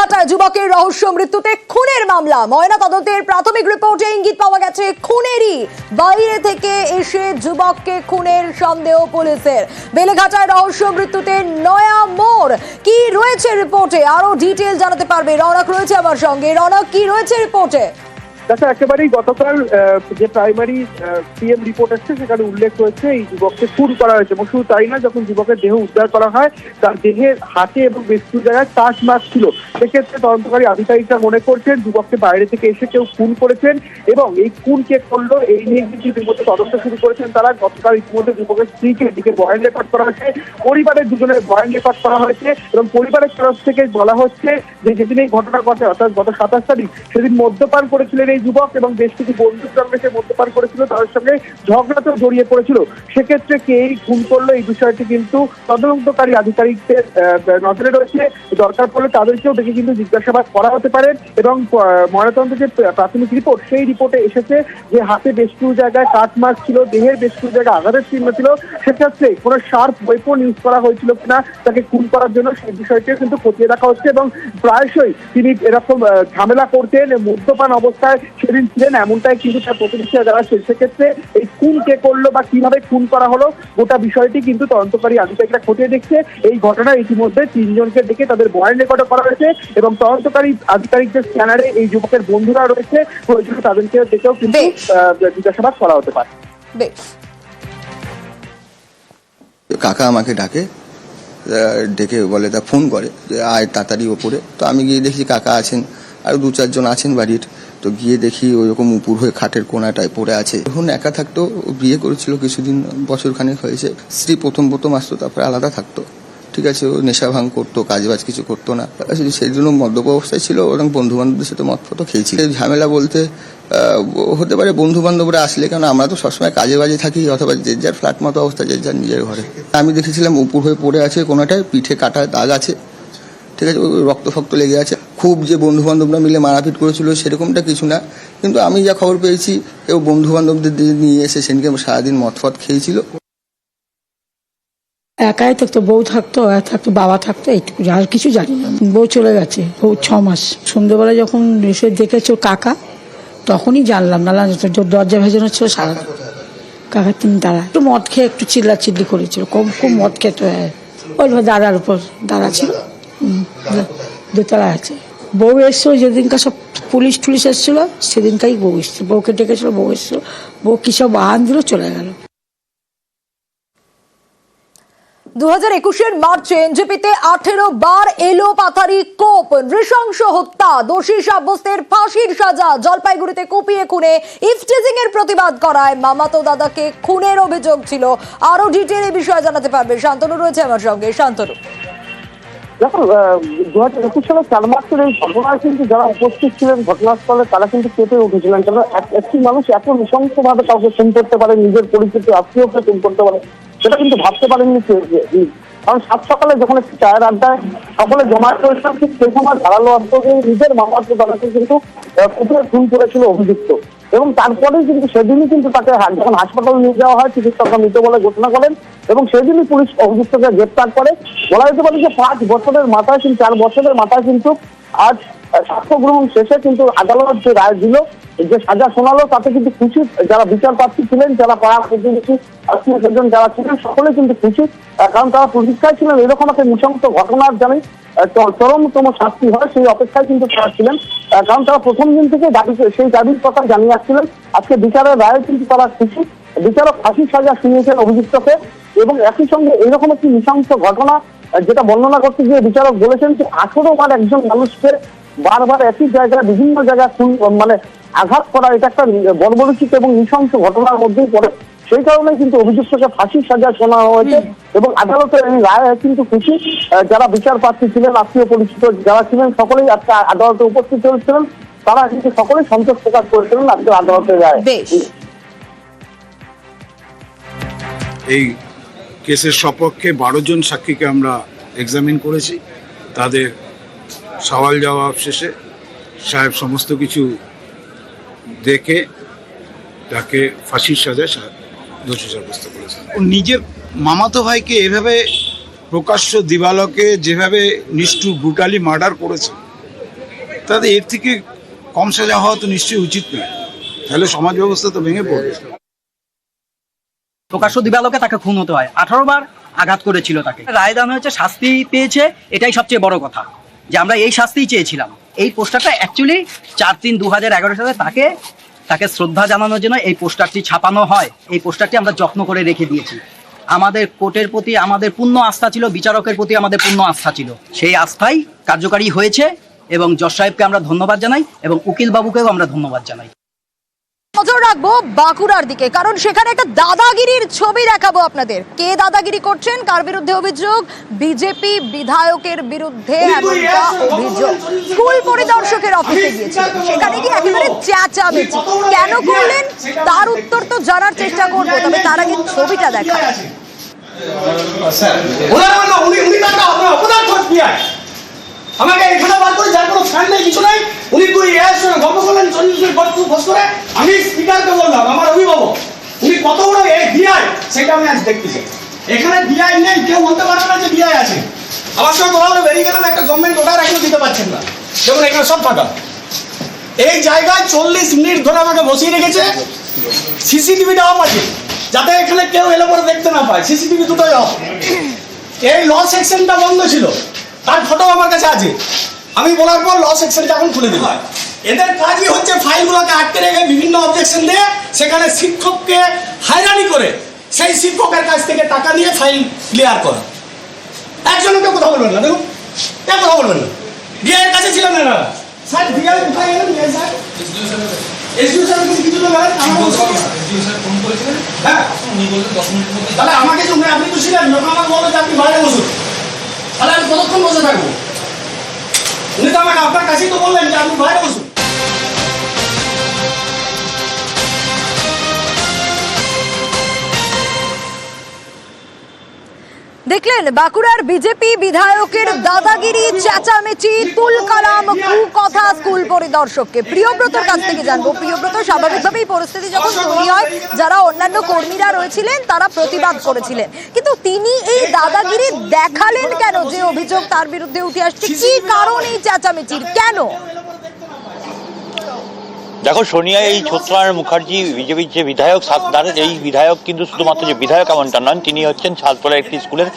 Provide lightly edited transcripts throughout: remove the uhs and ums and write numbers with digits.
বেলেঘাটায় যুবকের রহস্য মৃত্যুতে খুনের মামলা। ময়না তদন্তের প্রাথমিক রিপোর্টে ইঙ্গিত পাওয়া গেছে খুনেরই। বাইরে থেকে এসে যুবককে খুনের সন্দেহ পুলিশের। বেলেঘাটায় রহস্য মৃত্যুতে নয়া মোড়। কি রয়েছে রিপোর্টে, আরো ডিটেইল জানাতে পারবে রনক রয়েছে আমার সঙ্গে। রনক, কি রয়েছে রিপোর্টে? আচ্ছা, একেবারেই গতকাল যে প্রাইমারি সিএম রিপোর্ট আসছে সেখানে উল্লেখ রয়েছে এই যুবককে খুন করা হয়েছে। এবং শুধু তাই না, যখন যুবকের দেহ উদ্ধার করা হয় তার দেহের হাতে এবং বেশ কিছু জায়গায় টাচ মার্ক ছিল। সেক্ষেত্রে তদন্তকারী আধিকারিকরা মনে করছেন যুবককে বাইরে থেকে এসে কেউ খুন করেছেন এবং এই খুন কে করলো এই নিয়ে কিন্তু ইতিমধ্যে তদন্ত শুরু করেছেন তারা। গতকাল ইতিমধ্যে যুবকের স্ত্রীকে এদিকে বয়ান রেকর্ড করা হয়েছে, পরিবারের দুজনের বয়ান রেকর্ড করা হয়েছে এবং পরিবারের তরফ থেকে বলা হচ্ছে যে যেদিন এই ঘটনা ঘটে অর্থাৎ গত 27 তারিখ সেদিন মদ্যপান করেছিলেন এই যুবক এবং বেশ কিছু বন্ধুর সঙ্গে সে মদ্যপান করেছিল, তাদের সঙ্গে ঝগড়াতেও জড়িয়ে পড়েছিল। সেক্ষেত্রে কে এই খুন করলো এই বিষয়টি কিন্তু তদন্তকারী আধিকারিকদের নজরে রয়েছে। দরকার পড়লে তাদেরকেও দেখে কিন্তু জিজ্ঞাসাবাদ করা হতে পারে। এবং ময়নাতদন্তের যে প্রাথমিক রিপোর্ট সেই রিপোর্টে এসেছে যে হাতে বেশ কিছু জায়গায় কাট মার্ক ছিল, দেহের বেশ কিছু জায়গায় আঘাতের চিহ্ন ছিল। সেক্ষেত্রে কোনো শার্প ওয়েপন ইউজ করা হয়েছিল কিনা তাকে খুন করার জন্য সেই বিষয়টিও কিন্তু খতিয়ে দেখা হচ্ছে। এবং প্রায়শই তিনি এরকম ঝামেলা করতেন, মদ্যপান অবস্থায় সেদিন ছিলেন এমনটাই কিন্তু তার প্রতিনিধিরা জানাচ্ছে। সেক্ষেত্রে এই খুন কে করলো বা কিভাবে খুন করা হলো গোটা বিষয়টি কিন্তু তদন্তকারী আধিকারিকরা খতিয়ে দেখছে। এই ঘটনায় ইতিমধ্যে 3 জনকে ডেকে তাদের বয়ান রেকর্ড করা হয়েছে এবং তদন্তকারী আধিকারিকদের স্ক্যানারে এই যুবকের বন্ধুরা রয়েছে, প্রয়োজনে তাদেরকে ডেকেও কিন্তু জিজ্ঞাসাবাদ করা হতে পারে। কাকা আমাকে ডেকে বলে, তা ফোন করে যে আয় তাড়াতাড়ি ওপরে। তো আমি গিয়ে দেখি কাকা আছেন, আর 2-4 জন আছেন বাড়ির। তো গিয়ে দেখি ওইরকম উপুর হয়ে খাটের কোনাটায় পড়ে আছে। এখন একা থাকতো, বিয়ে করেছিল কিছুদিন, বছরখানেক হয়েছে। স্ত্রী প্রথম আসতো, তারপরে আলাদা থাকতো। ঠিক আছে, ও নেশা ভাঙ করতো, কাজবাজ কিছু করতো না, সেই জন্য মদ্যপ অবস্থায় ছিল এবং বন্ধু বান্ধবদের সাথে মদ ফটো খেয়েছিল। ঝামেলা বলতে হতে পারে বন্ধু বান্ধবরা আসলে, কারণ আমরা তো সবসময় কাজে বাজে থাকি, অথবা যে যার ফ্ল্যাট মতো অবস্থা, যে যার নিজের ঘরে। আমি দেখেছিলাম উপুর হয়ে পড়ে আছে কোনাটায়, পিঠে কাটা দাগ আছে, ঠিক আছে, রক্ত ফক্ত লেগে আছে। খুব যে বন্ধু বান্ধবরা মিলে মারাপিট করেছিল সেরকমটা কিছু না, কিন্তু আমি যা খবর পেয়েছি কেউ বন্ধু বান্ধবদের নিয়ে এসে সেদিনকে সারাদিন মদ ফদ খেয়েছিল। একাই থাকতো, বউ থাকতো, বাবা থাকতো, এইটুকু, আর কিছু জানি না। বউ চলে গেছে, বউ 6 মাস। সন্ধ্যেবেলা যখন এসে দেখেছো কাকা, তখনই জানলাম, না দরজা ভেজানো ছিল সারা। কাকা তিনি দাঁড়া একটু মদ খেয়ে একটু চিল্লাচিল্লি করেছিল, খুব মদ খেত। ওই দাদার উপর দাঁড়া ছিল, দোতলা আছে। বউ এসছিল যেদিনকার, সব পুলিশ টুলিশ এসেছিল সেদিনকাই বউ এসছিল, বউকে ডেকেছিল, বউ এসছিল, বউ কি সব বাহান দিল, চলে গেল। 2021 মার্চে এনজেপিতে 18 বার এলো পাথারি কোপ, নৃশংস হত্যা, দোষী সাব্যস্তের ফাঁসির সাজা। জলপাইগুড়িতে কুপিয়ে খুনে ইফটিজিং এর প্রতিবাদ করায় মামাতো দাদাকে খুনের অভিযোগ ছিল। আরো ডিটেইল এই বিষয়ে জানাতে পারবে শান্তনু রয়েছে আমার সঙ্গে। শান্তনু, দেখো, 2021 সালে 4 মার্চের এই ঘটনায় কিন্তু যারা উপস্থিত ছিলেন ঘটনাস্থলে তারা কিন্তু কেঁপে উঠেছিলেন। কারণ একটি মানুষ এত নৃশংসভাবে কাউকে খুন করতে পারে, নিজের পরিচিত আত্মীয়কে খুন করতে পারে, সেটা কিন্তু ভাবতে পারেননি। কারণ 7 সকালে যখন একটি চায়ের আড্ডায় সকলে জমায়েত হয়েছিলাম, ঠিক সেই সময় ধারালো অস্ত্র দিয়ে নিজের মামাতো দাদাকে কিন্তু কুপিয়ে খুন করেছিল অভিযুক্ত। এবং তারপরেই কিন্তু সেদিনই কিন্তু তাকে যখন হাসপাতালে নিয়ে যাওয়া হয়, চিকিৎসকরা মৃত বলে ঘোষণা করেন এবং সেদিনই পুলিশ অভিযুক্তকে গ্রেপ্তার করে। বলা যেতে পারে যে 5 বছরের মাথায়, 4 বছরের মাথায় কিন্তু আজ সাক্ষ্য গ্রহণ শেষে কিন্তু আদালত যে রায় দিল, যে সাজা শোনালো, তাতে কিন্তু খুশি যারা বিচার প্রার্থী ছিলেন, যারা পাড়া প্রতিবেশী, আত্মীয় স্বজন যারা ছিলেন, সকলে কিন্তু খুশি। কারণ তারা প্রতীক্ষায় ছিলেন এরকম একটা নৃশংস ঘটনার জানি চরমতম শাস্তি হয়, সেই অপেক্ষায় কিন্তু তারা ছিলেন। কারণ তারা প্রথম দিন থেকে সেই দাবির কথা জানিয়ে আসছিলেন। আজকে বিচারের রায়ে কিন্তু তারা খুশি। বিচারক ফাঁসির সাজা শুনিয়েছেন অভিযুক্তকে এবং একই সঙ্গে এরকম একটি নৃশংস ঘটনা যেটা বর্ণনা করতে গিয়ে বিচারক বলেছেন যে 18 বার একজন মানুষকে বারবার একই জায়গায় বিভিন্ন জায়গায় আঘাত করা, এটা একটা বর্বরোচিত এবং নৃশংস ঘটনার মধ্যেই পড়ে। সেই কারণে কিন্তু অভিযুক্তকে ফাঁসির সাজা শোনা হয়েছে এবং আদালতের এই রায় কিন্তু খুশি। যারা বিচার প্রার্থী ছিলেন, আত্মীয় পরিচিত যারা ছিলেন, সকলেই আজকে আদালতে উপস্থিত হয়েছিলেন। তারা কিন্তু সকলেই সন্তোষ প্রকাশ করেছিলেন আজকে আদালতের রায়। এই কেসের সপক্ষে 12 জন সাক্ষীকে আমরা এক্সামিন করেছি। তাদের সওয়াল জবাব শেষে সাহেব সমস্ত কিছু দেখে তাকে ফাঁসির সাজায় দোষী সাব্যস্ত করেছেন। নিজের মামাতো ভাইকে এভাবে প্রকাশ্য দিবালোকে যেভাবে নিষ্ঠুর ব্রুটালি মার্ডার করেছে, তাদের এর থেকে কম সাজা হওয়া তো নিশ্চয়ই উচিত নয়, তাহলে সমাজ ব্যবস্থা তো ভেঙে পড়বে। প্রকাশ্য দিবালোকে তাকে খুন হতে হয়, 18 বার আঘাত করেছিল তাকে। রায়দান হয়েছে, শাস্তি পেয়েছে, এটাই সবচেয়ে বড় কথা, যে আমরা এই শাস্তিই চেয়েছিলাম। এই পোস্টারটা অ্যাকচুয়ালি 4/3/2011 সালে তাকে শ্রদ্ধা জানানোর জন্য এই পোস্টারটি ছাপানো হয়। এই পোস্টারটি আমরা যত্ন করে রেখে দিয়েছি। আমাদের কোর্টের প্রতি আমাদের পূর্ণ আস্থা ছিল, বিচারকের প্রতি আমাদের পূর্ণ আস্থা ছিল, সেই আস্থাই কার্যকারী হয়েছে। এবং জজ সাহেবকে আমরা ধন্যবাদ জানাই এবং উকিল বাবুকেও আমরা ধন্যবাদ জানাই। নজর রাখবো বাঁকুড়ার দিকে, কারণ সেখানে একটা দাদাগিরির ছবি দেখাবো আপনাদের। কে দাদাগিরি করছেন, কার বিরুদ্ধে অভিযোগ? বিজেপি বিধায়কের বিরুদ্ধে এমনটা অভিযোগ। স্কুল পরিদর্শকের অফিসে গিয়েছিলেন, সেখানে গিয়ে একেবারে চেঁচামেচি কেন করলেন তার উত্তর তো জানার চেষ্টা করবো, তবে তার আগে ছবিটা দেখা। আমাকে এখানে বার করে যার কোনো ফ্যান নেই, কিছু নাই, উনি তুই এর সঙ্গে গল্প করলেন 40 মিনিট বস করে। আমি স্পিকারকে বললাম, আমার অভিভাবক উনি কত বড় ডিআই সেটা আমি আজ দেখতেছি। এখানে ডিআই নেই, কেউ বলতে পারবে না যে ডিআই আছে। আমার সঙ্গে কথা বলে বেরিয়ে গেলেন, একটা গভর্নমেন্ট অর্ডার এখনো দিতে পারছেন না। দেখুন এখানে সব ফাঁকা। এই জায়গায় 40 মিনিট ধরে আমাকে বসিয়ে রেখেছে। সিসিটিভিটা অফ আছে, যাতে এখানে কেউ এলে পরে দেখতে না পায়। সিসিটিভি দুটোই অফ। এই ল সেকশনটা বন্ধ ছিল, তার ফটো আমার কাছে আছে। আমি বলার পর ল সেকশনটা এখন খুলে দিল। এদের কাজই হচ্ছে ফাইলগুলোকে আটকে রেখে বিভিন্ন অবজেকশন দিয়ে সেখানে শিক্ষককে হয়রানি করে সেই শিক্ষকের কাছ থেকে টাকা নিয়ে ফাইল ক্লিয়ার করা। একজনও কেউ কথা বলবেন না, দেখুন কেউ কথা বলবেন না। ডিআই এর কাছে ছিলেন না স্যার, ডিআই কোথায় গেলেন? ডিআই স্যার এসডিও স্যার কিছু তো বলেন, হ্যাঁ তাহলে আমাকে আপনি তো ছিলেন, যখন আমার বলো যে আপনি বাইরে বসুন, তাহলে আমি কতক্ষণ বসে থাকবো? উনি তো আমাকে আপনার কাছেই তো বললেন যে আপনি বাইরে বসুন। দেখলেন বাঁকুড়ার বিজেপি বিধায়কের দাদাগিরি, চেঁচামেচি, তুলকালাম, কুকথা স্কুল পরিদর্শককে। প্রিয়ব্রতর কাছ থেকে জানবো। প্রিয়ব্রত, স্বাভাবিকভাবেই পরিস্থিতি যখন তৈরি হয়, যারা অন্যান্য কর্মীরা রয়েছিলেন তারা প্রতিবাদ করেছিলেন, কিন্তু তিনি এই দাদাগিরি দেখালেন কেন? যে অভিযোগ তার বিরুদ্ধে উঠে আসছে, কি কারণ এই চেঁচামেচির, কেন? দেখো সোনিয়া, এই সত্যনারায়ণ মুখার্জি বিজেপির যে বিধায়ক সাতদার, এই বিধায়ক কিন্তু শুধুমাত্র যে বিধায়ক এমনটা নন, তিনি হচ্ছেন সাততলার একটি স্কুলের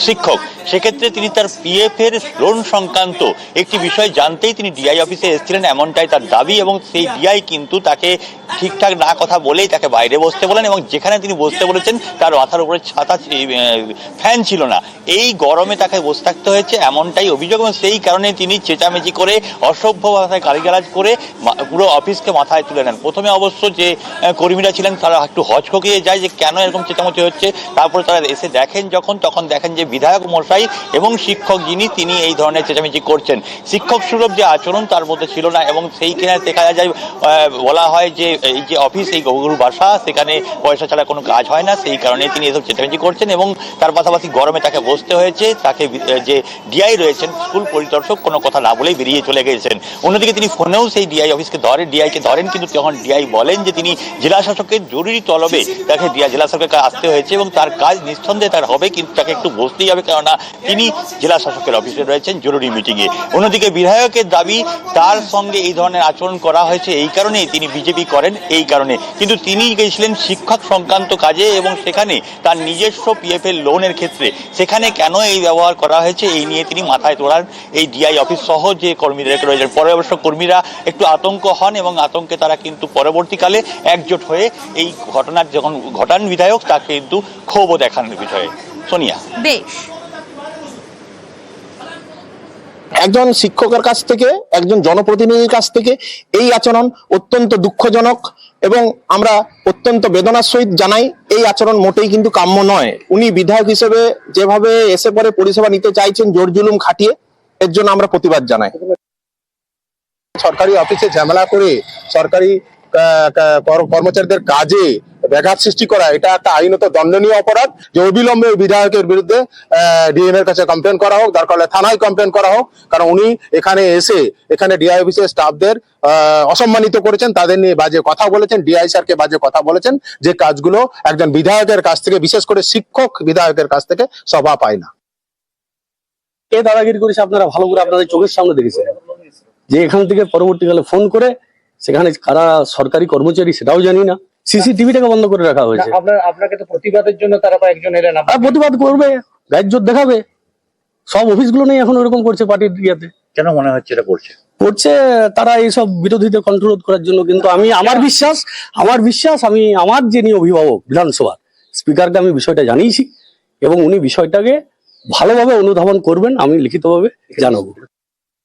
শিক্ষক। সেক্ষেত্রে তিনি তার পিএফ এর লোন সংক্রান্ত একটি বিষয় জানতেই তিনি ডিআই অফিসে এসেছিলেন, এমনটাই তার দাবি। এবং সেই ডিআই কিন্তু তাকে ঠিকঠাক না কথা বলেই তাকে বাইরে বসতে বলেন, এবং যেখানে তিনি বসতে বলেছেন তার মাথার উপরে ছাতা ফ্যান ছিল না। এই গরমে তাকে বসে থাকতে হয়েছে, এমনটাই অভিযোগ। এবং সেই কারণে তিনি চেঁচামেচি করে, অসভ্য ভাষায় গালিগালাজ করে পুরো অফিসকে মাথায় তুলে নেন। প্রথমে অবশ্য যে কর্মীরা ছিলেন তারা একটু হচকিয়ে যায় যে কেন এরকম চেঁচামেচি হচ্ছে। তারপরে তারা এসে দেখেন তখন দেখেন যে বিধায়ক মশাই এবং শিক্ষক যিনি, তিনি এই ধরনের চেঁচামেচি করছেন। শিক্ষক সুলভ যে আচরণ তার মধ্যে ছিল না। এবং সেইখানে দেখা যায়, বলা হয় যে এই যে অফিস, এই গরুর বাসা, সেখানে পয়সা ছাড়া কোনো কাজ হয় না, সেই কারণে তিনি এসব চেঁচামেচি করছেন। এবং তার পাশাপাশি গরমে তাকে বসতে হয়েছে। তাকে যে ডিআই রয়েছেন, স্কুল পরিদর্শক, কোনো কথা না বলেই বেরিয়ে চলে গেছেন। অন্যদিকে তিনি ফোনেও সেই ডিআই অফিসকে ডিআইকে ধরেন, কিন্তু তখন ডিআই বলেন যে তিনি জেলা শাসকের জরুরি তলবে তাকে জেলা শাসকের আসতে হয়েছে এবং তার কাজ নিঃসন্দেহে তার হবে, কিন্তু তাকে একটু বসতেই হবে, কেননা তিনি জেলা শাসকের অফিসে রয়েছেন জরুরি মিটিংয়ে। অন্যদিকে বিধায়কের দাবি তার সঙ্গে এই ধরনের আচরণ করা হয়েছে এই কারণেই, তিনি বিজেপি করেন এই কারণে, কিন্তু তিনি গিয়েছিলেন শিক্ষক সংক্রান্ত কাজে এবং সেখানে তার নিজস্ব পিএফ এর লোনের ক্ষেত্রে সেখানে কেন এই ব্যবহার করা হয়েছে এই নিয়ে তিনি মাথায় তোলান এই ডিআই অফিস সহ যে কর্মীদেরকে রয়েছেন। পরে অবশ্য কর্মীরা একটু আতঙ্ক হন এবং আতঙ্কে তারা কিন্তু পরবর্তীকালে একজোট হয়ে এই ঘটনার যখন ঘটান বিধায়ক, তাকে কিন্তু ক্ষোভও দেখান বিষয়ে। সোনিয়া, বেশ, একজন শিক্ষকের কাছ থেকে, একজন জনপ্রতিনিধির কাছ থেকে এই আচরণ অত্যন্ত দুঃখজনক এবং আমরা অত্যন্ত বেদনার সহিত জানাই, এই আচরণ মোটেই কিন্তু কাম্য নয়। উনি বিধায়ক হিসেবে যেভাবে এসে পরে পরিষেবা নিতে চাইছেন জোর জুলুম খাটিয়ে, এর জন্য আমরা প্রতিবাদ জানাই। সরকারি অফিসে ঝামেলা করে সরকারি কর্মচারীদের কাজে ব্যাঘাত সৃষ্টি করা, এটা একটা আইনত দণ্ডনীয় অপরাধ। যে অবিলম্বে বিধায়কের বিরুদ্ধে ডিএম এর কাছে কমপ্লেন করা হোক, দরকার হলে থানায় কমপ্লেন করা হোক, কারণ উনি এখানে এসে এখানে ডিআই অফিসের স্টাফদের অসম্মানিত করেছেন, তাদের নিয়ে বাজে কথা বলেছেন, ডিআই স্যারকে বাজে কথা বলেছেন, যে কাজগুলো একজন বিধায়কের কাছ থেকে, বিশেষ করে শিক্ষক বিধায়কের কাছ থেকে শোভা পায় না। কে দাদাগিরি করেছে আপনারা ভালো করে আপনাদের চোখের সামনে দেখেছেন? যে এখান থেকে পরবর্তীকালে ফোন করে সেখানে কারা সরকারি কর্মচারী সেটাও জানি না, সিসিটিভিটাকে বন্ধ করে রাখা হয়েছে। আপনাকে তো প্রতিবাদের জন্য তারা কয়েকজন এলেন। আর প্রতিবাদ করবে, গায়ের জোর দেখাবে, সব অফিসগুলো নেই এখন ওরকম করছে পার্টির ইয়েতে। কেন মনে হচ্ছে এটা করছে তারা এইসব বিরোধীদের কন্ট্রোল করার জন্য। কিন্তু আমি আমার বিশ্বাস আমি আমার যিনি অভিভাবক বিধানসভার স্পিকারকে আমি বিষয়টা জানিয়েছি এবং উনি বিষয়টাকে ভালোভাবে অনুধাবন করবেন, আমি লিখিতভাবে জানাবো।